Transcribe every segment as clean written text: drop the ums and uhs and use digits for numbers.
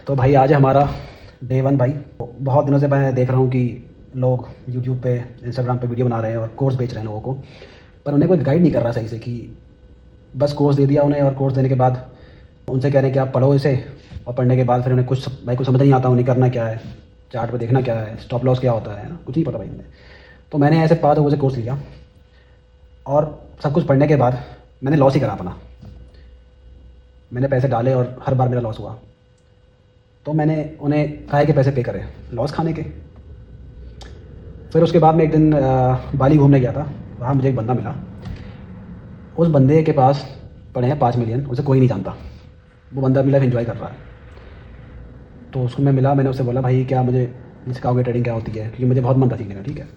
तो भाई आज है हमारा डे 1 भाई। बहुत दिनों से मैं देख रहा हूँ कि लोग यूट्यूब पे इंस्टाग्राम पे वीडियो बना रहे हैं और कोर्स बेच रहे हैं लोगों को, पर उन्हें कोई गाइड नहीं कर रहा सही से कि बस कोर्स दे दिया उन्हें और कोर्स देने के बाद उनसे कह रहे हैं कि आप पढ़ो इसे, और पढ़ने के बाद फिर उन्हें कुछ भाई कुछ समझ नहीं आता उन्हें करना क्या है, चार्ट पे देखना क्या है, स्टॉप लॉस क्या होता है ना, कुछ नहीं पता भाई उन्हें। तो मैंने ऐसे 5 लोगों से कोर्स लिया और सब कुछ पढ़ने के बाद मैंने लॉस ही करा अपना। मैंने पैसे डाले और हर बार मेरा लॉस हुआ। तो मैंने उन्हें काहे के पैसे पे करे, लॉस खाने के। फिर उसके बाद मैं एक दिन बाली घूमने गया था, वहाँ मुझे एक बंदा मिला। उस बंदे के पास पड़े हैं 5 मिलियन, उसे कोई नहीं जानता। वो बंदा अपनी लाइफ एंजॉय कर रहा है। तो उसको मैं मिला, मैंने उससे बोला भाई क्या मुझे सिखाओगे ट्रेडिंग क्या होती है, क्योंकि मुझे बहुत मन था सीखने का। ठीक है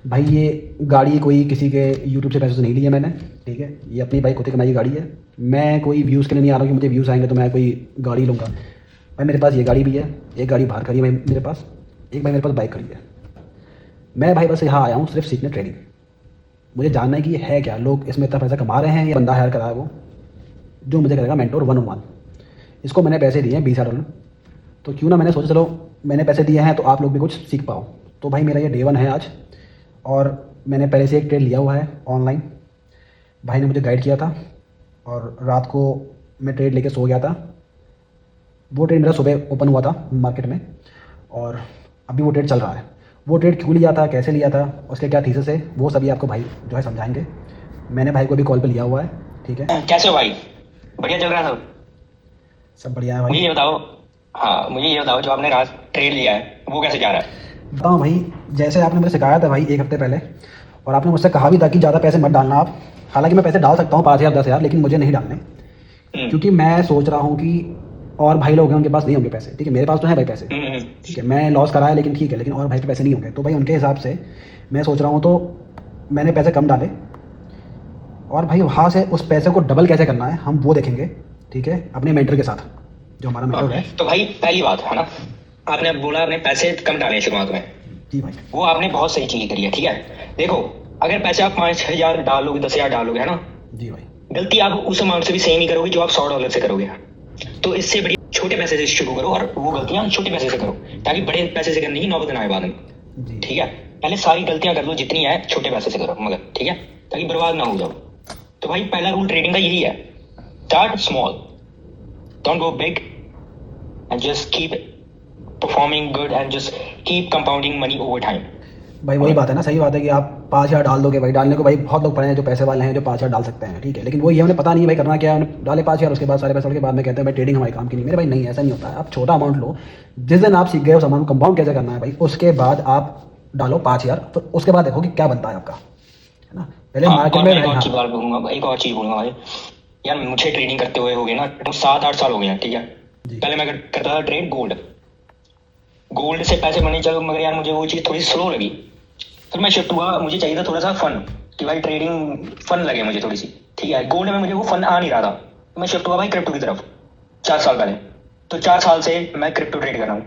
भाई, ये गाड़ी कोई किसी के यूट्यूब से पैसों से नहीं ली है मैंने। ठीक है, ये अपनी भाई खुद की कमाई की गाड़ी है। मैं कोई व्यूज़ के लिए नहीं आ रहा हूँ कि मुझे व्यूज़ आएंगे तो मैं कोई गाड़ी लूँगा। भाई मेरे पास ये गाड़ी भी है, एक गाड़ी बाहर खड़ी है भाई मेरे पास, एक भाई मेरे पास बाइक खड़ी है। मैं भाई बस यहाँ आया हूँ सिर्फ सीखने ट्रेडिंग। मुझे जानना है कि ये है क्या, लोग इसमें इतना पैसा कमा रहे हैं, ये बंदा हायर करा है वो जो मुझे करेगा मेंटोर 1-on-1। इसको मैंने पैसे दिए हैं $20,000। तो क्यों ना मैंने सोचा चलो मैंने पैसे दिए हैं तो आप लोग भी कुछ सीख पाओ। तो भाई मेरा ये डे 1 है आज, और मैंने पहले से एक ट्रेड लिया हुआ है ऑनलाइन। भाई ने मुझे गाइड किया था और रात को मैं ट्रेड लेके सो गया था। वो ट्रेड मेरा सुबह ओपन हुआ था मार्केट में, और अभी वो ट्रेड चल रहा है। वो ट्रेड क्यों लिया था, कैसे लिया था, उसके क्या थीसिस है, वो सभी आपको भाई जो है समझाएंगे। मैंने भाई को अभी कॉल पे लिया हुआ है। ठीक है, कैसे हो भाई? बढ़िया चल रहा है सब? सब बढ़िया है मुझे भाई। ये बताओ। हाँ, मुझे ये बताओ, जो आपने रात ट्रेड लिया है वो कैसे जा रहा है? बताऊँ भाई, जैसे आपने मुझे सिखाया था भाई 1 हफ्ते पहले, और आपने मुझसे कहा भी था कि ज़्यादा पैसे मत डालना आप। हालांकि मैं पैसे डाल सकता हूँ 5,000 10,000, लेकिन मुझे नहीं डालने, क्योंकि मैं सोच रहा हूँ कि और भाई लोग हैं उनके पास नहीं होंगे पैसे। ठीक है, मेरे पास तो है भाई पैसे। ठीक है, मैं लॉस करा है लेकिन ठीक है, लेकिन और भाई के पैसे नहीं होंगे। तो भाई उनके हिसाब से मैं सोच रहा हूँ, तो मैंने पैसे कम डाले, और भाई वहाँ से उस पैसे को डबल कैसे करना है हम वो देखेंगे। ठीक है, अपने मेंटर के साथ, जो हमारा मेंटर है। तो भाई पहली बात है ना, आपने बोला आपने पैसे कम डाले शुरुआत में, जी भाई। वो आपने बहुत सही चीज करी है। ठीक है, देखो, अगर पैसे आप 5,000 डालोगे, 10,000 डालोगे, है ना, जी भाई। गलती आप उस अमाउंट से भी सेम ही करोगे जो आप $100 से करोगे। तो इससे बड़ी छोटे पैसे से शुरू करो, और वो गलतियां छोटे पैसे से करो, ताकि बड़े पैसे से करने की नौबत ना आए बाद में। जी ठीक है, पहले सारी गलतियां कर लो जितनी है, छोटे पैसे से करो मगर। ठीक है, ताकि बर्बाद ना हो जाओ। तो भाई पहला रूल ट्रेडिंग का यही है, start small, don't go big, and just keep performing good, and just keep compounding money over time. भाई वही बात है ना, सही बात है कि आप 5,000 डाल दोगे भाई। डालने को भाई बहुत लोग पड़े हैं जो पैसे वाले हैं जो 5,000 डाल सकते हैं। ठीक है, लेकिन वो ये उन्हें पता नहीं भाई करना क्या है। उन्हें डाले 5,000, उसके बाद सारे पैसे के बाद में कहते हैं भाई ट्रेडिंग हमारे काम की नहीं। मेरे भाई नहीं, ऐसा नहीं होता है। आप छोटा अमाउंट लो, जिस दिन आप सीख गए उस अमाउंट कंपाउंड कैसे करना है भाई, उसके बाद आप डालो 5,000, फिर उसके बाद देखो कि क्या बनता है आपका, है ना। पहले मार्केट में एक और चीज बोलूंगा, एक और चीज बोलूंगा भाई। यार मुझे ट्रेडिंग करते हुए हो गए ना तो 7-8 साल हो गए हैं। ठीक है, पहले मैं करता था ट्रेड गोल्ड। गोल्ड से पैसे बने चलो, मगर यार मुझे वो चीज थोड़ी स्लो लगी। फिर मैं शिफ्ट हुआ, मुझे चाहिए था थोड़ा सा फन, कि भाई ट्रेडिंग फन लगे मुझे थोड़ी सी। ठीक है, गोल्ड में मुझे वो फन आ नहीं रहा था, तो मैं शिफ्ट हुआ भाई क्रिप्टो की तरफ 4 साल पहले। तो 4 साल से मैं क्रिप्टो ट्रेड कर रहा हूँ।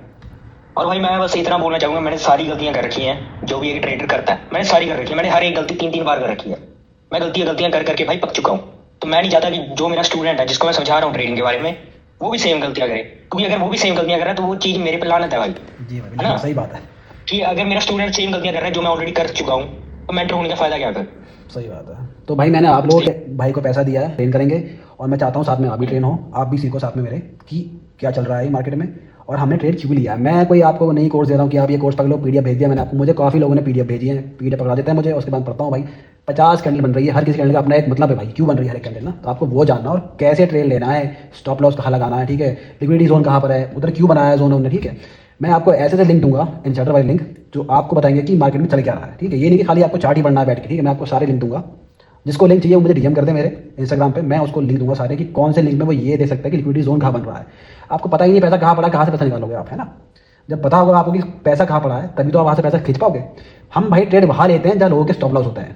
और भाई मैं बस इतना बोलना चाहूंगा, मैंने सारी गलतियां कर रखी हैं जो भी एक ट्रेडर करता है, मैंने सारी कर रखी है। मैंने हर एक गलती 3-3 बार कर रखी है। मैं गलतियां कर करके भाई पक चुका हूँ। तो मैं नहीं चाहता कि जो मेरा स्टूडेंट है, जिसको मैं समझा रहा हूँ ट्रेडिंग के बारे में, वो भी सेम गलतियां करे, क्योंकि अगर वो भी सेम गलतियां कर रहा है तो वो चीज मेरे पे लानत है भाई। जी है भाई, ना, सही बात है। कि अगर मेरा स्टूडेंट सेम गलतियां कर रहा है जो मैं ऑलरेडी कर चुका हूँ, तो मेंटर होने का फायदा क्या फिर? सही बात है। तो भाई मैंने आप लोगों के भाई को पैसा दिया है, ट्रेन करेंगे, और मैं चाहता हूँ साथ में आप भी ट्रेन हो, आप भी सीखो साथ में मेरे कि क्या चल रहा है मार्केट में, और हमने ट्रेड क्यों लिया है। मैं कोई आपको नहीं कोर्स दे रहा हूँ कि आप ये कोर्स पकड़ लो। पीडीएफ भेज दिया मैंने आपको, मुझे काफ़ी लोगों ने पीडीएफ भेजी है, पीडीएफ पकड़ा देता है मुझे, उसके बाद पढ़ता हूँ भाई। 50 कैंडल बन रही है, हर किसी कैंडल का अपना एक मतलब है भाई, क्यों बन रही है हर एक कैंडल ना, तो आपको वो जानना, और कैसे ट्रेड लेना है, स्टॉप लॉस कहाँ लगाना है। ठीक है, लिक्विडिटी जोन कहाँ पर है, उधर क्यों बनाया है जोन उन्होंने। ठीक है, मैं आपको ऐसे लिंक दूंगा, इंसाइडर वाले लिंक, जो आपको बताएंगे कि मार्केट में चल क्या रहा है। ठीक है, ये नहीं कि खाली आपको चार्ट ही पढ़ना है बैठ के। ठीक है, मैं आपको सारे लिंक दूंगा, जिसको लिंक चाहिए वो मुझे डीएम कर दे मेरे इंस्टाग्राम पे, मैं उसको लिंक दूंगा सारे कि कौन से लिंक में वो ये दे सकता है कि लिक्विडिटी जोन कहाँ बन रहा है। आपको पता ही नहीं पैसा कहाँ पड़ा है, कहाँ से पैसा निकालोगे आप, है ना। जब पता होगा आपको कि पैसा कहाँ पड़ा है, तभी तो आप वहाँ से पैसा खींच पाओगे। हम भाई ट्रेड वहाँ लेते हैं जहाँ लोगों के स्टॉप लॉस होते हैं,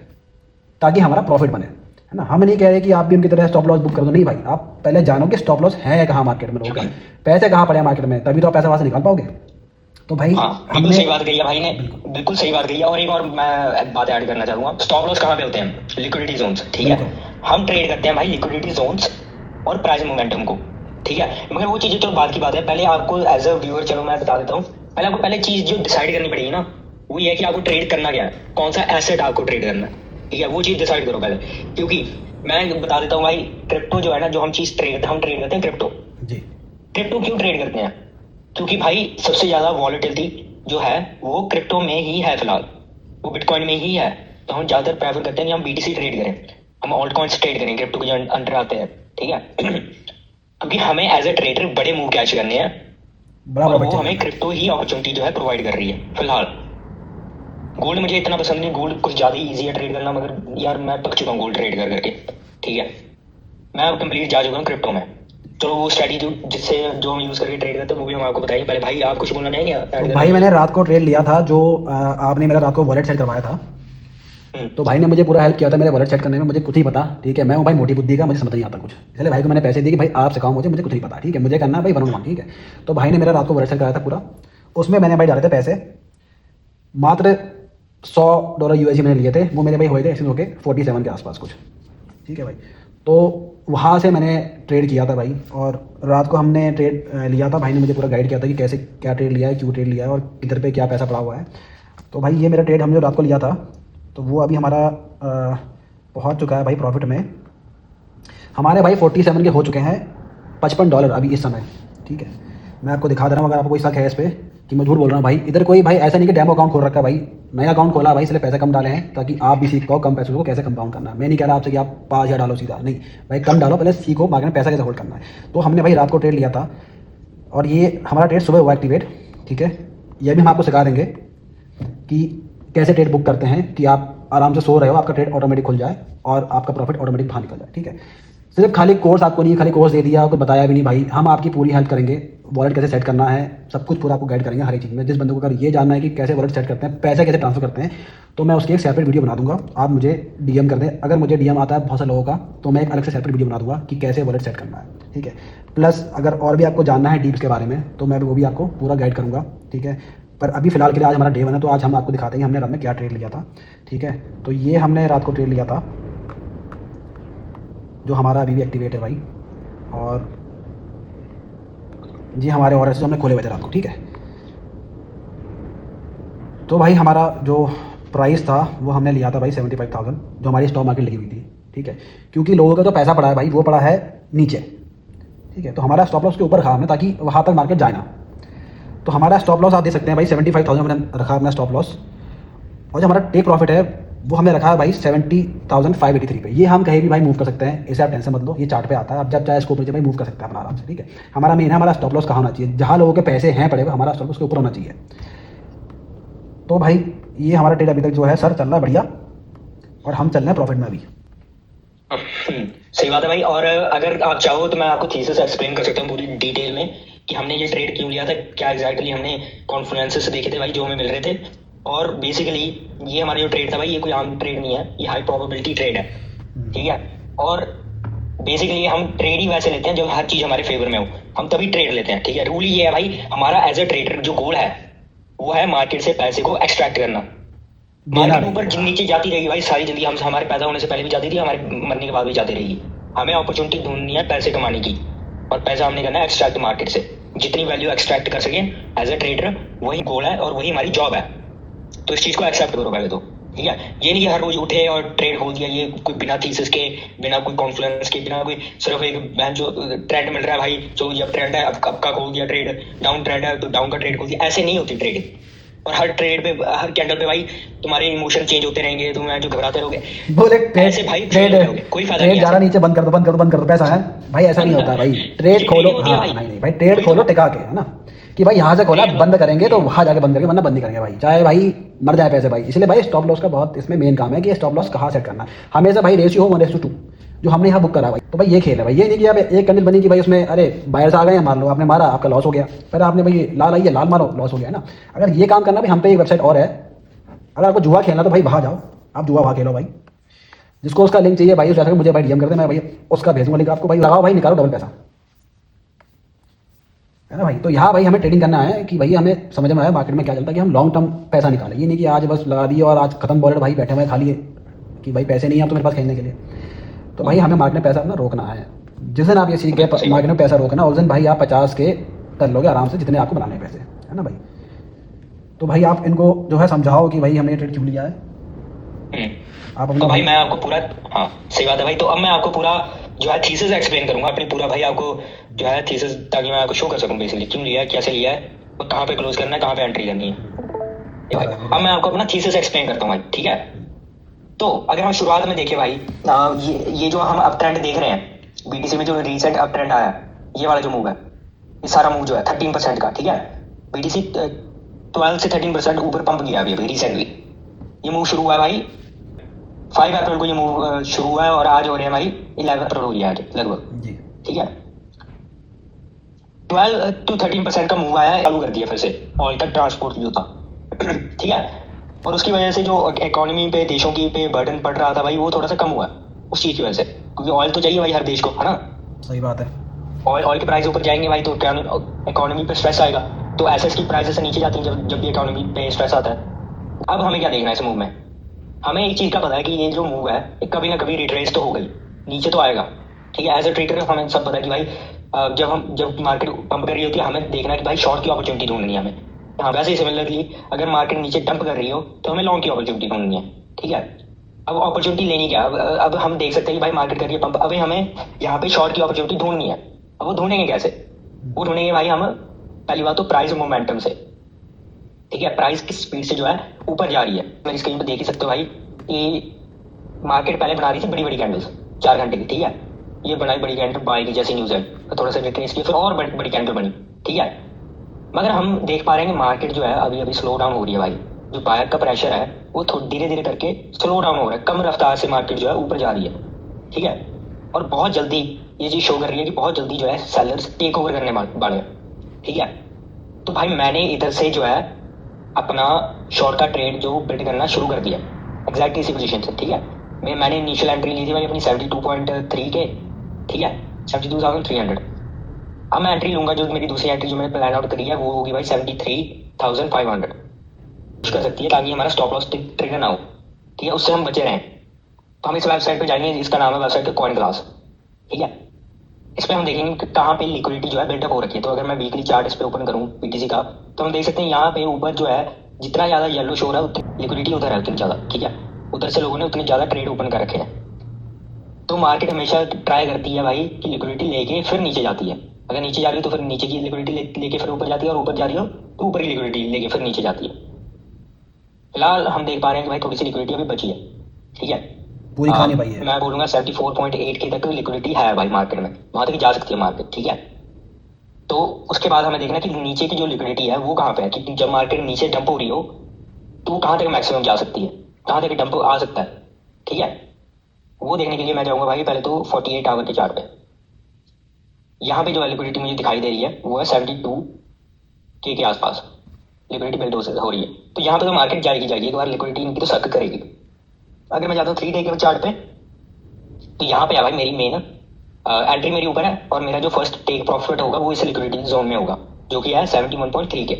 ताकि हमारा प्रॉफिट बने, है ना। हम नहीं कह रहे कि आप भी उनकी तरह स्टॉप लॉस बुक कर दो, नहीं भाई। आप पहले जानो कि स्टॉप लॉस है कहाँ मार्केट में, लोगों का पैसे कहाँ पड़े हैं मार्केट में, तभी तो आप पैसा वहाँ से निकाल पाओगे। तो भाई बिल्कुल सही बात कही है भाई ने, बिल्कुल सही बात कही है। और एक और मैं बात ऐड करना चाहूंगा, स्टॉप लॉस कहाँ पे होते हैं? Liquidity zones. ठीक है, हम ट्रेड करते हैं भाई लिक्विडिटी जोन्स और प्राइस मोमेंटम को। ठीक है। मगर वो चीज़ें तो बात की बात है, पहले आपको एज अ व्यूअर, चलो मैं बता देता हूँ, पहले आपको पहले चीज़ जो डिसाइड करनी पड़ेगी ना, वो ये है कि आपको ट्रेड करना क्या है, कौन सा एसेट आपको ट्रेड करना है, ठीक है, वो चीज़ डिसाइड करो पहले। क्योंकि मैं बता देता हूँ भाई, क्रिप्टो जो है ना, जो हम ट्रेड करते हैं क्रिप्टो जी। क्रिप्टो क्यों ट्रेड करते हैं? क्योंकि भाई सबसे ज़्यादा वॉलेटिलिटी जो है वो क्रिप्टो में ही है फिलहाल, वो बिटकॉइन में ही है। तो हम ज़्यादातर प्रेफर करते हैं कि हम बीटीसी ट्रेड करें, हम ऑल्ट कॉइन्स ट्रेड करें, क्रिप्टो के जो अंडर आते हैं, ठीक है। क्योंकि हमें एज ए ट्रेडर बड़े मूव कैच करने हैं, बड़ा और बड़ा वो बच्चा हमें क्रिप्टो ही अपॉर्चुनिटी जो है प्रोवाइड कर रही है फिलहाल। गोल्ड मुझे इतना पसंद नहीं, गोल्ड कुछ ज़्यादा ईजी है ट्रेड करना, मगर यार मैं पक चुका हूँ गोल्ड ट्रेड कर करके, ठीक है। मैं अब कंप्लीट जा चुका हूँ क्रिप्टो में। चलो वो स्ट्रैटेजी जिससे जो हम यूज़ करके ट्रेड करते हैं वो भी हम आपको बताएंगे। पहले भाई आप कुछ बोलना चाहेंगे? तो भाई मैंने रात को ट्रेड लिया था, जो आपने मेरा रात को वॉलेट सेट करवाया था, तो भाई ने मुझे पूरा हेल्प किया था मेरे वॉलेट सेट करने में। मुझे कुछ ही पता, ठीक है, मैं हूँ भाई मोटी बुद्धि का, मुझे समझ नहीं आता कुछ, इसलिए भाई को मैंने पैसे दिए कि भाई आप सिखाओ मुझे, मुझे कुछ नहीं पता, ठीक है, मुझे करना है भाई 1 on 1, ठीक है। तो भाई ने मेरा रात को वॉलेट सेट कराया था पूरा, उसमें मैंने भाई डाले थे पैसे, मात्र $100 USD मैंने लिए थे, वो मेरे भाई हुए थे एक्सचेंज होके 47 के आसपास कुछ, ठीक है भाई। तो वहाँ से मैंने ट्रेड किया था भाई, और रात को हमने ट्रेड लिया था, भाई ने मुझे पूरा गाइड किया था कि कैसे क्या ट्रेड लिया है, क्यों ट्रेड लिया है, और किधर पे क्या पैसा पड़ा हुआ है। तो भाई ये मेरा ट्रेड हम जो रात को लिया था, तो वो अभी हमारा पहुँच चुका है भाई प्रॉफिट में। हमारे भाई 47 के हो चुके हैं $55 अभी इस समय, ठीक है। मैं आपको दिखा दे रहा हूँ, अगर आपको कोई शक है इस पर कि मैं झूठ बोल रहा हूँ भाई, इधर कोई भाई ऐसा नहीं कि डेमो अकाउंट खोल रखा है भाई, नया अकाउंट खोला भाई, इसलिए पैसे कम डाले हैं ताकि आप भी सीख पाओ कम पैसों को कैसे कंपाउंड करना है। मैं नहीं कह रहा आपसे कि आप 5,000 डालो सीधा, नहीं भाई, कम डालो, पहले सीखो मार्केट में पैसा कैसे होल्ड करना है। तो हमने भाई रात को ट्रेड लिया था, और ये हमारा ट्रेड सुबह हुआ एक्टिवेट, ठीक है। ये भी हम आपको सिखा देंगे कि कैसे ट्रेड बुक करते हैं, कि आप आराम से सो रहे हो, आपका ट्रेड ऑटोमेटिक खुल जाए और आपका प्रॉफिट ऑटोमेटिक बाहर निकल जाए, ठीक है। सिर्फ खाली कोर्स आपको नहीं, खाली कोर्स दे दिया, कुछ बताया भी नहीं भाई, हम आपकी पूरी हेल्प करेंगे, वॉलेट कैसे सेट करना है, सब कुछ पूरा आपको गाइड करेंगे हर एक चीज़ में। जिस बंदे को अगर ये जानना है कि कैसे वॉलेट सेट करते हैं, पैसे कैसे ट्रांसफर करते हैं, तो मैं उसकी एक सेपरेट वीडियो बना दूंगा, आप मुझे डीएम कर दें। अगर मुझे डीएम आता है बहुत से लोगों का, तो मैं एक अलग से सेपरेट वीडियो बना दूंगा कि कैसे वॉलेट सेट करना है, ठीक है। प्लस अगर और भी आपको जानना है डीप्स के बारे में, तो मैं वो भी आपको पूरा गाइड करूँगा, ठीक है। पर अभी फिलहाल के लिए आज हमारा डे 1 है, तो आज हम आपको दिखाते हैं कि हमने रात में क्या ट्रेड लिया था, ठीक है। तो ये हमने रात को ट्रेड लिया था, जो हमारा अभी भी एक्टिवेट है भाई, और जी हमारे और जो हमने खोले हुए थे रात को, ठीक है। तो भाई हमारा जो प्राइस था वो हमने लिया था भाई 75,000, जो हमारी स्टॉक मार्केट लगी हुई थी, ठीक है। क्योंकि लोगों का जो पैसा पड़ा है भाई, वो पड़ा है नीचे, ठीक है। तो हमारा स्टॉप लॉस के ऊपर रखा हमने, ताकि वहाँ तक मार्केट जाए ना। तो हमारा स्टॉप लॉस आप दे सकते हैं भाई 75,000 हमने रखा अपना स्टॉप लॉस, और जो हमारा टेक प्रॉफिट है वो हमने रखा है भाई 70,583 पे। ये हम कहीं भी भाई मूव कर सकते हैं, इसे आप टेंशन मत लो, ये चार्ट पे आता है, आप जब चाहे इसको ऊपर नीचे भाई मूव कर सकते हैं अपना आराम से, ठीक है। हमारा मेन है, हमारा स्टॉप लॉस कहाँ होना चाहिए, जहाँ लोगों के पैसे हैं पड़े हुए, हमारा स्टॉप लॉस के ऊपर होना चाहिए। तो भाई ये हमारा ट्रेड अभी तक जो है सर चल रहा है बढ़िया, और हम चल रहे हैं प्रॉफिट में अभी। सही बात है भाई। और अगर आप चाहो तो मैं आपको थीसिस एक्सप्लेन कर सकता हूँ पूरी डिटेल में कि हमने ये ट्रेड क्यों लिया था, क्या एग्जैक्टली हमने कॉन्फ्लुएंसेस देखे थे भाई जो हमें मिल रहे थे। और बेसिकली ये हमारा जो ट्रेड था भाई, ये कोई आम ट्रेड नहीं है, ये हाई प्रोबेबिलिटी ट्रेड है, ठीक है। और बेसिकली हम ट्रेड ही वैसे लेते हैं जब हर चीज़ हमारे फेवर में हो, हम तभी ट्रेड लेते हैं, ठीक है। रूल ये है भाई, हमारा एज अ ट्रेडर जो गोल है वो है मार्केट से पैसे को एक्सट्रैक्ट करना। मार्केट ऊपर नीचे जाती रहेगी भाई सारी जिंदगी, हम हमारे पैदा होने से पहले भी जाती थी, हमारे मरने के बाद भी जाती रहेगी। हमें अपॉर्चुनिटी ढूंढनी है पैसे कमाने की, और पैसा हमने करना है एक्सट्रैक्ट मार्केट से, जितनी वैल्यू एक्सट्रैक्ट कर सके एज अ ट्रेडर, वही गोल है और वही हमारी जॉब है। तो इस चीज़ को एक्सेप्ट करो पहले तो, ठीक है। ये नहीं कि हर रोज उठे और ट्रेड हो दिया, ये कोई बिना थीसिस के, बिना कोई कॉन्फ्लुएंस के, बिना कोई सिर्फ एक जो ट्रेंड मिल रहा है भाई, जो जब ट्रेंड है अब का खोल दिया ट्रेड, डाउन ट्रेंड है तो डाउन का ट्रेड खोल दिया, ऐसे नहीं होती ट्रेडिंग। और हर ट्रेड पे, हर कैंडल पे भाई तुम्हारे इमोशन चेंज होते रहेंगे, तुम जो घबराते रहोगे, बोले ऐसे भाई ट्रेड कोई फायदा नहीं है। ज्यादा नीचे बंद कर दो, बंद कर दो, बंद कर दो, पैसा है भाई, ऐसा नहीं होता भाई। ट्रेड खोलो, हाँ नहीं नहीं भाई, ट्रेड खोलो टिका के, है ना, कि भाई यहाँ से खोला बंद करेंगे तो वहाँ जाके बंद करेंगे, वरना बंद नहीं करेंगे भाई, चाहे भाई मर जाए पैसे भाई। इसलिए भाई स्टॉप लॉस का बहुत इसमें मेन काम है कि स्टॉप लॉस कहाँ सेट करना है। हमेशा भाई रेशियो हो 1:2, जो हमने यहाँ बुक करा भाई। तो भाई ये खेल है भाई, ये नहीं कि आप एक कैंडल बनी कि भाई उसमें अरे बायर्स आ गए हैं मार लो, आपने मारा आपका लॉस हो गया, फिर आपने भाई लाल आई है लाल मारो लॉस हो गया ना। अगर ये काम करना भाई, हम पे एक वेबसाइट और है, अगर आपको जुआ खेलना तो भाई वहाँ जाओ, आप जुआ वहाँ खेलो भाई। जिसको उसका लिंक चाहिए भाई, उसका मुझे भाई डीएम कर दे, मैं भाई उसका भेजूंगा लिंक आपको, भाई लगाओ भाई, निकालो डबल पैसा, है ना भाई। तो यहाँ भाई हमें ट्रेडिंग करना है कि भाई हमें समझ में आया मार्केट में क्या चलता है, कि हम लॉन्ग टर्म पैसा निकालें। ये नहीं कि आज बस लगा दिए और आज खत्म बॉलर भाई बैठे हुए खाली कि भाई पैसे नहीं है तो मेरे पास खेलने के लिए। तो भाई हमें मार्केट में पैसा अपना रोकना है, जिस दिन आप ये सीख गए सही मार्केट में पैसा रोकना, उस दिन भाई आप 50 के कर लोगे आराम से, जितने आपको बनाने हैं पैसे, है ना भाई। तो भाई आप इनको जो है समझाओ कि भाई हमने ये ट्रेड क्यों लिया है। आप अपना तो भाई मैं आपको पूरा, हाँ सही बात है भाई। तो अब मैं आपको पूरा जो है थीसिस एक्सप्लेन करूंगा अपनी पूरा भाई, आपको जो है थीसिस, ताकि मैं आपको शो कर सकूं बेसिकली क्यों लिया है, कैसे लिया है, और कहाँ पे क्लोज करना है, कहाँ पे एंट्री करनी है। ये भाई अब मैं आपको अपना थीसिस एक्सप्लेन करता हूँ भाई, ठीक है। तो अगर हम शुरुआत में देखें भाई, ये जो हम अप ट्रेंड देख रहे हैं बीटीसी में, जो रिसेंट अप ट्रेंड आया, ये वाला जो मूव है, ये सारा मूव जो है 13% का, ठीक है। बीटीसी 12 से 13% ऊपर पंप किया अभी रिसेंटली। ये मूव शुरू हुआ है भाई 5 अप्रैल को, ये मूव शुरू हुआ है और आज हो रहे हैं भाई 11 अप्रैल हो रही है आज लगभग, ठीक है। 12 to 13% का मूव आया है, चालू कर दिया फिर से ऑयल तक ट्रांसपोर्ट जो था, ठीक है। और उसकी वजह से जो इकोनॉमी पे, देशों की पे बर्डन पड़ रहा था भाई, वो थोड़ा सा कम हुआ उस चीज की वजह से, क्योंकि ऑयल तो चाहिए भाई हर देश को, है ना। सही बात है। ऑयल के प्राइस ऊपर जाएंगे भाई तो इकोनॉमी पे स्ट्रेस आएगा, तो एसेट्स की प्राइसेस से नीचे जाती है जब भी इकोनॉमी पे स्ट्रेस आता है। अब हमें क्या देखना है इस मूव में, हमें एक चीज का पता है कि ये जो मूव है ये कभी ना कभी रिट्रेस तो हो गई, नीचे तो आएगा, ठीक है। एज ए ट्रेडर हमें सब पता है कि भाई जब मार्केट पंप कर रही होती है, हमें देखना है कि भाई शॉर्ट की अपॉर्चुनिटी ढूंढनी है हमें। हाँ वैसे ही सिमिलरली अगर मार्केट नीचे डंप कर रही हो तो हमें लॉन्ग की अपॉर्चुनिटी ढूंढनी है, ठीक है। अब अपॉर्चुनिटी लेनी क्या, अब हम देख सकते हैं कि भाई मार्केट कर रही है पंप, अभी हमें यहाँ पे शॉर्ट की अपॉर्चुनिटी ढूंढनी है। अब वो ढूंढेंगे कैसे, वो ढूंढेंगे भाई हम पहली बात तो प्राइस मोमेंटम से, ठीक है। प्राइस की स्पीड से जो है ऊपर जा रही है, मेरी स्क्रीन पर देख ही सकते हो भाई कि मार्केट पहले बना रही थी बड़ी बड़ी कैंडल्स 4 घंटे की, ठीक है। ये बनाई बड़ी कैंडल बाय की जैसी न्यूज है, तो थोड़ा सा रिट्रेस किया, फिर और बड़ी कैंडल बनी, ठीक है। मगर हम देख पा रहे हैं कि मार्केट जो है अभी अभी स्लो डाउन हो रही है भाई, जो बायर का प्रेशर है वो धीरे धीरे करके स्लो डाउन हो रहा है, कम रफ्तार से मार्केट जो है ऊपर जा रही है, ठीक है। और बहुत जल्दी ये चीज शो कर रही है कि बहुत जल्दी जो है सेलर्स टेक ओवर करने वाले हैं, ठीक है। तो भाई मैंने इधर से जो है अपना शॉर्ट का ट्रेड जो बिल्ड करना शुरू कर दिया एग्जैक्टली इसी पोजीशन से, ठीक है। मैंने इनिशियल एंट्री ली थी भाई अपनी 72.3 के, ठीक है, 72,300। अब मैं एंट्री लूंगा, जो मेरी दूसरी एंट्री जो मैंने प्लान आउट करी है वो होगी भाई 73,500 कर सकती है, ताकि हमारा स्टॉप लॉस ट्रिगर ना हो, ठीक है, उससे हम बचे रहें। तो हम इस वेबसाइट पे जाएंगे, इसका नाम है वेबसाइट कॉइन ग्लास, ठीक है। इस पर हम देखेंगे कि कहाँ पे लिक्विडिटी जो है बिल्डअप हो रखी है। तो अगर मैं वीकली चार्ट इस पे ओपन करूँ बीटीसी का, तो हम देख सकते हैं यहाँ पे ऊपर जो है जितना ज्यादा येलो शो रहा है उतनी लिक्विडिटी उधर है, उतनी ज्यादा, ठीक है। उधर से लोगों ने उतने ज्यादा ट्रेड ओपन कर रखे हैं। तो मार्केट हमेशा ट्राई करती है भाई कि लिक्विडिटी लेके फिर नीचे जाती है, अगर नीचे जा रही हो तो फिर नीचे की लिक्विडिटी लेके फिर ऊपर जाती है, और ऊपर जा रही हो तो ऊपर की लिक्विडिटी लेके फिर नीचे जाती है। फिलहाल हम देख पा रहे हैं कि भाई थोड़ी सी लिक्विडिटी अभी बची है, ठीक है। पूरी खा नहीं पाई है। मैं बोलूंगा 74.8 के तक लिक्विडिटी है भाई मार्केट में, वहां तक जा सकती है मार्केट, ठीक है। तो उसके बाद हमें देखना कि नीचे की जो लिक्विडिटी है वो कहाँ पे है, कि जब मार्केट नीचे डंप हो रही हो तो वो कहाँ तक मैक्सिमम जा सकती है, कहाँ तक डंप आ सकता है, ठीक है। वो देखने के लिए मैं जाऊंगा भाई पहले तो 48 आवर के चार्ट पे। यहाँ पे जो लिक्विडिटी मुझे दिखाई दे रही है वो है 72 के आसपास लिक्विडिटी बिल्ड हो रही है। तो यहाँ पे तो मार्केट जाएगी एक बार लिक्विडिटी इनकी तो सक करेगी। अगर मैं जाता हूँ 3 डे के चार्ट पे, तो यहाँ पे है भाई मेरी मेन एंट्री मेरी ऊपर है, और मेरा जो फर्स्ट टेक प्रॉफिट होगा वो इस लिक्विडिटी जोन में होगा, जो कि है 71.3 के,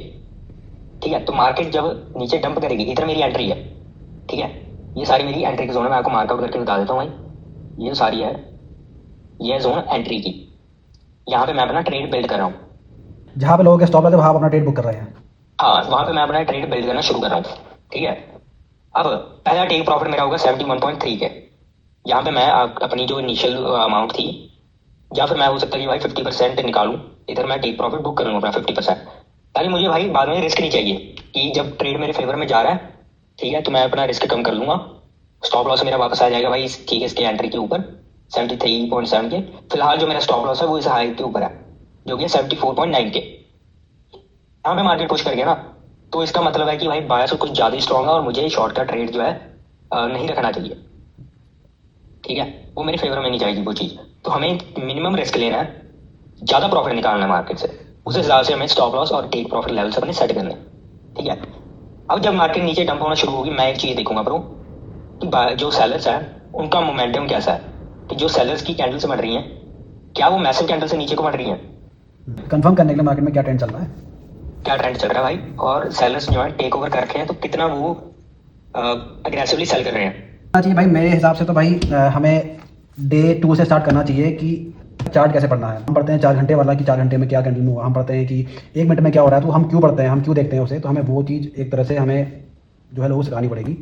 ठीक है। तो मार्केट जब नीचे डंप करेगी, इधर मेरी एंट्री है, ठीक है। ये सारी मेरी एंट्री की जोन है, मैं आपको मार्कआउट करके बता देता हूँ भाई, ये सारी है, ये जोन एंट्री की। यहाँ पे मैं अपना ट्रेड बिल्ड कर रहा हूँ, जहाँ पे लोगों के स्टॉप लगे वहाँ अपना ट्रेड बुक कर रहे हैं। हाँ वहाँ पे मैं अपना ट्रेड बिल्ड करना शुरू कर रहा हूँ, ठीक है। अब पहला टेक प्रॉफिट मेरा होगा 71.3 के। यहाँ पे मैं अपनी जो इनिशियल अमाउंट थी, या फिर मैं हो सकता है कि भाई 50% निकालूं, इधर मैं टेक प्रॉफिट बुक कर लूँ अपना 50%, ताकि मुझे भाई बाद में रिस्क नहीं चाहिए कि जब ट्रेड मेरे फेवर में जा रहा है, ठीक है, तो मैं अपना रिस्क कम कर लूंगा, स्टॉप लॉस मेरा वापस आ जाएगा भाई ठीक है इसके एंट्री के ऊपर 73.7 के। फिलहाल जो मेरा स्टॉप लॉस है वो इस हाई के ऊपर है, जो कि 74.9 के। यहाँ पे मार्केट पुश कर गया ना, तो इसका मतलब है कि भाई बायस कुछ ज्यादा ही स्ट्रॉन्ग है और मुझे शॉर्ट का ट्रेड जो है नहीं रखना चाहिए, ठीक है। वो मेरे फेवर में नहीं जाएगी वो चीज। तो हमें मिनिमम रिस्क लेना है, ज्यादा प्रॉफिट निकालना है मार्केट से, उस हिसाब से हमें स्टॉप लॉस और टेक प्रॉफिट लेवल्स अपने सेट करने, ठीक है। अब जब मार्केट नीचे डंप होना शुरू होगी, मैं एक चीज देखूंगा ब्रो कि जो सेलर्स है उनका मोमेंटम कैसा है, कि जो सेलर्स की कैंडल्स बढ़ रही हैं क्या वो मैसिव कैंडल से नीचे को बढ़ रही हैं। कंफर्म करने के लिए मार्केट में क्या ट्रेंड चल रहा है, क्या ट्रेंड चल रहा है भाई, और सेलर्स जो है टेक ओवर कर रखे हैं तो कितना वो अग्रेसिवली सेल कर रहे हैं। चाहिए भाई मेरे हिसाब से तो भाई हमें डे 2 से स्टार्ट करना चाहिए कि चार्ट कैसे पढ़ना है। हम पढ़ते हैं 4 घंटे वाला कि 4 घंटे में क्या कंटिन्यू हुआ, हम पढ़ते हैं कि 1 मिनट में क्या हो रहा है। तो हम क्यों पढ़ते हैं, हम क्यों देखते हैं उसे, तो हमें वो चीज़ एक तरह से हमें जो है लोगों को सिखानी पड़ेगी।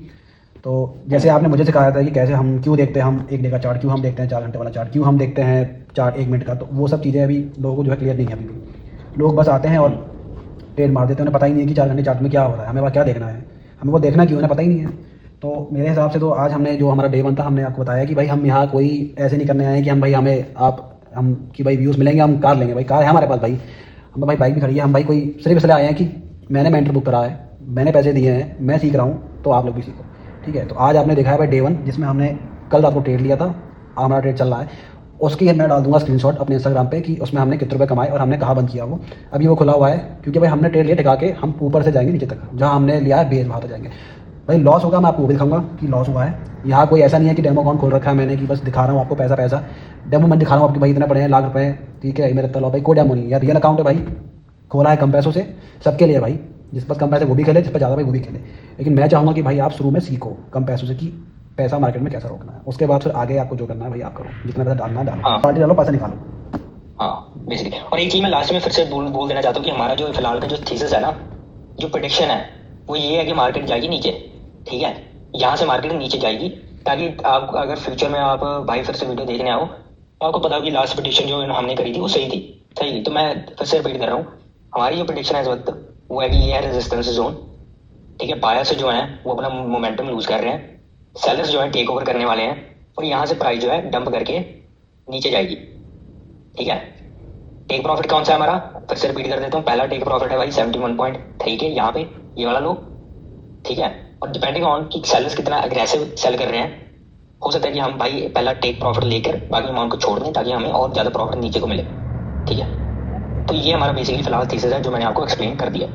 तो जैसे आपने मुझे सिखाया था कि कैसे हम क्यों देखते हैं, हम 1 डे का चार्ट क्यों हम देखते हैं, 4 घंटे वाला चार्ट क्यों हम देखते हैं, चार्ट 1 मिनट का, तो वो सब चीज़ें अभी लोगों को जो है क्लियर नहीं है अभी भी। लोग बस आते हैं और ट्रेड मार देते हैं, उन्हें पता ही नहीं है कि 4 घंटे चार्ट में क्या हो रहा है, हमें वहाँ क्या देखना है, हमें वो देखना क्यों, उन्हें पता ही नहीं है। तो मेरे हिसाब से तो आज हमने जो हमारा डे 1 था, हमने आपको बताया कि भाई हम यहाँ कोई ऐसे नहीं करने आए हैं कि हम भाई हमें आप हम कि भाई व्यूज़ मिलेंगे हम कार लेंगे। भाई कार है हमारे पास, भाई हम भाई बाइक भी खड़ी है, हम भाई कोई सिर्फ इसलिए आए हैं कि मैंने मेंटर बुक करा है, मैंने पैसे दिए हैं, मैं सीख रहा हूँ, तो आप लोग भी सीखो। ठीक है, तो आज आपने देखा है भाई डे 1 जिसमें हमने कल रात को ट्रेड लिया था, हमारा ट्रेड चल रहा है, उसकी मैं डाल दूंगा स्क्रीनशॉट अपने इंस्टाग्राम पे कि उसमें हमने कितने रुपए कमाए और हमने कहाँ बंद किया वो। अभी वो खुला हुआ है क्योंकि भाई हमने ट्रेड लिया टिका के, हम ऊपर से जाएंगे नीचे तक, जहाँ हमने लिया है बेस वहाँ तक जाएंगे। भाई लॉस होगा, मैं आपको वो भी दिखाऊंगा कि लॉस हुआ है। यहाँ कोई ऐसा नहीं है कि डेमो अकाउंट खोल रखा है मैंने कि बस दिखा रहा हूँ आपको पैसा पैसा, डेमो मैं दिखा रहा हूँ आपके भाई इतने पड़े हैं लाख रुपए, ठीक है मेरे तला भाई कोई डेमो नहीं है, रियल अकाउंट है भाई, खोला है कम पैसों से सबके लिए भाई, जिस पास कम पैसे वो भी खेले, जिस पर ज़्यादा भाई वो भी खेले। लेकिन मैं चाहूँगा कि भाई आप शुरू में सीखो कम पैसों से कि पैसा मार्केट में कैसा रोकना है, उसके बाद फिर आगे आपको जो करना है भाई आप करो, जितना पैसा डालना है डालो, हाँ। पार्टी डालो पैसा निकालो। हाँ बेसिकली, और एक चीज मैं लास्ट में फिर से बोल देना चाहता हूँ कि हमारा जो फिलहाल का जो थीसिस है ना, जो प्रेडिक्शन है वो ये है कि मार्केट जाएगी नीचे। ठीक है, यहाँ से मार्केट नीचे जाएगी, ताकि आप अगर फ्यूचर में आप भाई फिर से वीडियो देखने आओ तो आपको पता हो कि लास्ट प्रेडिक्शन जो हमने करी थी वो सही थी। सही, तो मैं फिर से रिपीट कर रहा हूँ, हमारी जो प्रेडिक्शन है इस वक्त वो है कि ये है रेजिस्टेंस जोन। ठीक है, बायर्स जो है वो अपना मोमेंटम लूज कर रहे हैं, सेलर्स जो है टेक ओवर करने वाले हैं, और यहाँ से प्राइस जो है डंप करके नीचे जाएगी। ठीक है, टेक प्रॉफिट कौन सा है हमारा, फिर से रिपीट कर देता हूँ। पहला टेक प्रॉफिट है भाई 71.3 के यहाँ पे, ये वाला लो। ठीक है, और डिपेंडिंग ऑन कि सेलर्स कितना अग्रेसिव सेल कर रहे हैं, हो सकता है कि हम भाई पहला टेक प्रॉफिट लेकर बाकी अमाउंट को छोड़ दें ताकि हमें और ज़्यादा प्रॉफिट नीचे को मिले। ठीक है, तो ये हमारा बेसिकली फिलहाल थीसिस है जो मैंने आपको एक्सप्लेन कर दिया।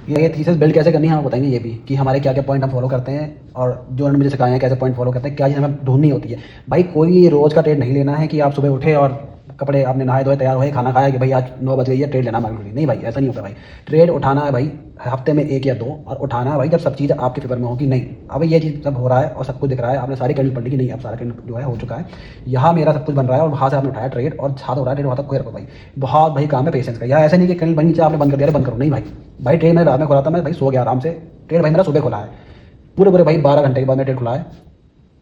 ये थीसिस बिल्ड कैसे करनी है हम बताएंगे, ये भी कि हमारे क्या क्या पॉइंट हम फॉलो करते हैं और जो उन्होंने मुझे सिखाए हैं कैसे पॉइंट फॉलो करते हैं, क्या चीज़ हमें ढूंढनी होती है। भाई कोई रोज़ का ट्रेड नहीं लेना है कि आप सुबह उठे और कपड़े आपने नहाए धोए तैयार हुए खाना खाया कि भाई आज 9 बज गई है ट्रेड लेना मार्केट, नहीं भाई ऐसा नहीं होता भाई। ट्रेड उठाना है भाई हफ्ते में 1 या 2, और उठाना है भाई जब सब चीज़ आपके फेवर में हो कि नहीं अब ये चीज़ सब हो रहा है और सब कुछ दिख रहा है, आपने सारी कैंडल पढ़ ली कि नहीं अब सारा कैंडल जो है हो चुका है, यहाँ मेरा सब कुछ बन रहा है और वहाँ से आपने उठाया ट्रेड और हाथ हो रहा है ट्रेड, वहाँ तक कोई रखो भाई। बहुत भाई काम है पेशेंस का, यहाँ ऐसे नहीं कि कैंडल बनी चाहिए आपने बंद कर दिया बंद करो, नहीं भाई। भाई ट्रेड मैं रात में खोला था, मैं भाई सो गया आराम से, ट्रेड भाई मेरा सुबह खुला है, पूरे भाई 12 घंटे के बाद मेरा ट्रेड खुला है,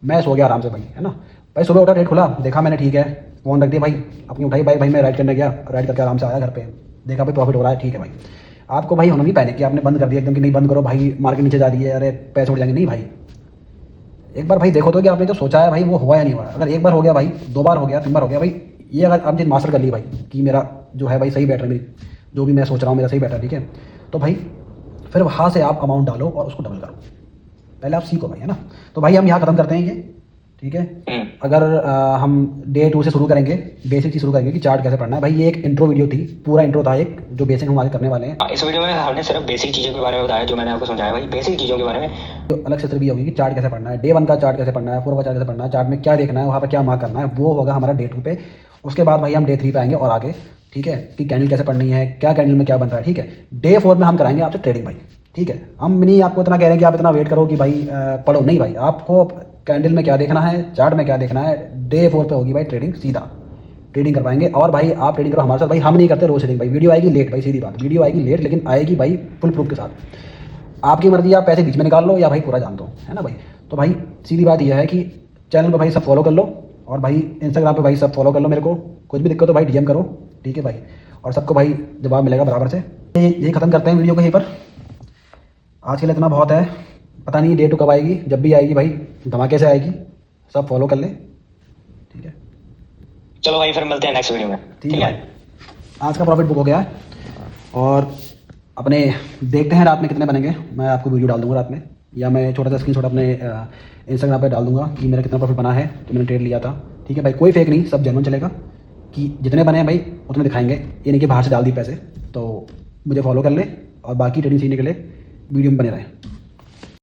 मैं सो गया आराम से भाई, है ना भाई। सुबह उठा ट्रेड खुला, देखा मैंने ठीक है, फ़ोन रख दिया भाई, अपनी उठाई भाई मैं राइड करने गया, राइड करके आराम से आया घर पे, देखा भाई प्रॉफिट हो रहा है, ठीक है भाई। आपको भाई होना नहीं पैनिक कि आपने बंद कर दिया एकदम कि नहीं बंद करो भाई मार्केट नीचे जा रही है, अरे पैसे उड़ जाएंगे, नहीं भाई। एक बार भाई देखो तो कि आपने जो सोचा है भाई वो हुआ या नहीं हुआ। अगर एक बार हो गया भाई, 2 बार हो गया, 3 बार हो गया भाई, ये अगर आप चीज़ मास्टर कर ली भाई कि मेरा जो है भाई सही बैटर मेरी जो भी मैं सोच रहा हूँ मेरा सही बैटर, ठीक है, तो भाई फिर वहाँ से आप अमाउंट डालो और उसको डबल करो, पहले आप सीखो भाई, है ना। तो भाई हम यहाँ ख़त्म करते हैं ये, ठीक है। अगर हम डे 2 से शुरू करेंगे, बेसिक चीज़ शुरू करेंगे कि चार्ट कैसे पढ़ना है। भाई ये एक इंट्रो वीडियो थी, पूरा इंट्रो था एक जो बेसिक हम आगे करने वाले हैं। इस वीडियो में हमने सिर्फ बेसिक चीज़ों के बारे में बताया जो मैंने आपको समझाया भाई, बेसिक चीज़ों के बारे में। तो अलग से भी होगी कि चार्ट कैसे पढ़ना है, डे 1 का चार्ट कैसे पढ़ना है, 4 का चार्ट कैसे पढ़ना है, चार्ट में क्या देखना है, वहाँ पर क्या मार्क करना है, वो होगा हमारा डे 2 पे। उसके बाद भाई हम डे 3 पे आएंगे और आगे, ठीक है, कि कैंडल कैसे पढ़नी है, क्या कैंडल में क्या बन रहा है, ठीक है। डे 4 में हम कराएंगे आपसे ट्रेडिंग भाई, ठीक है। हम नहीं आपको इतना कह रहे हैं कि आप इतना वेट करो कि भाई पढ़ो, नहीं भाई, आपको कैंडल में क्या देखना है, चार्ट में क्या देखना है, डे 4 पे होगी भाई ट्रेडिंग, सीधा ट्रेडिंग कर पाएंगे। और भाई आप ट्रेडिंग करो हमारे साथ, भाई हम नहीं करते रोज ट्रेडिंग भाई, वीडियो आएगी लेट भाई, सीधी बात, वीडियो आएगी लेट लेकिन आएगी भाई फुल प्रूफ के साथ। आपकी मर्जी, आप पैसे बीच में निकाल लो या भाई पूरा जान दो, है ना भाई। तो भाई सीधी बात यह है कि चैनल पर भाई सब फॉलो कर लो और भाई इंस्टाग्राम पे भाई सब फॉलो कर लो, मेरे को कुछ भी दिक्कत हो भाई डीएम करो, ठीक है भाई, और सबको भाई जवाब मिलेगा बराबर से। यही खत्म करते हैं वीडियो को यहीं पर, आज के लिए इतना बहुत है। पता नहीं डे 2 कब आएगी, जब भी आएगी भाई धमाके से आएगी, सब फॉलो कर ले, ठीक है। चलो भाई फिर मिलते हैं नेक्स्ट वीडियो में, ठीक है। आज का प्रॉफिट बुक हो गया है और अपने देखते हैं रात में कितने बनेंगे। मैं आपको वीडियो डाल दूंगा रात में, या मैं छोटा सा स्क्रीनशॉट अपने इंस्टाग्राम पे डाल दूंगा कि मेरा कितना प्रॉफिट बना है तो मैंने ट्रेड लिया था, ठीक है भाई। कोई फेक नहीं, सब जेन्युइन चलेगा कि जितने बने हैं भाई उतने दिखाएंगे, ये नहीं कि बाहर से डाल दी पैसे। तो मुझे फॉलो कर ले और बाकी ट्रेडिंग सीखने के लिए वीडियो में बने रहें।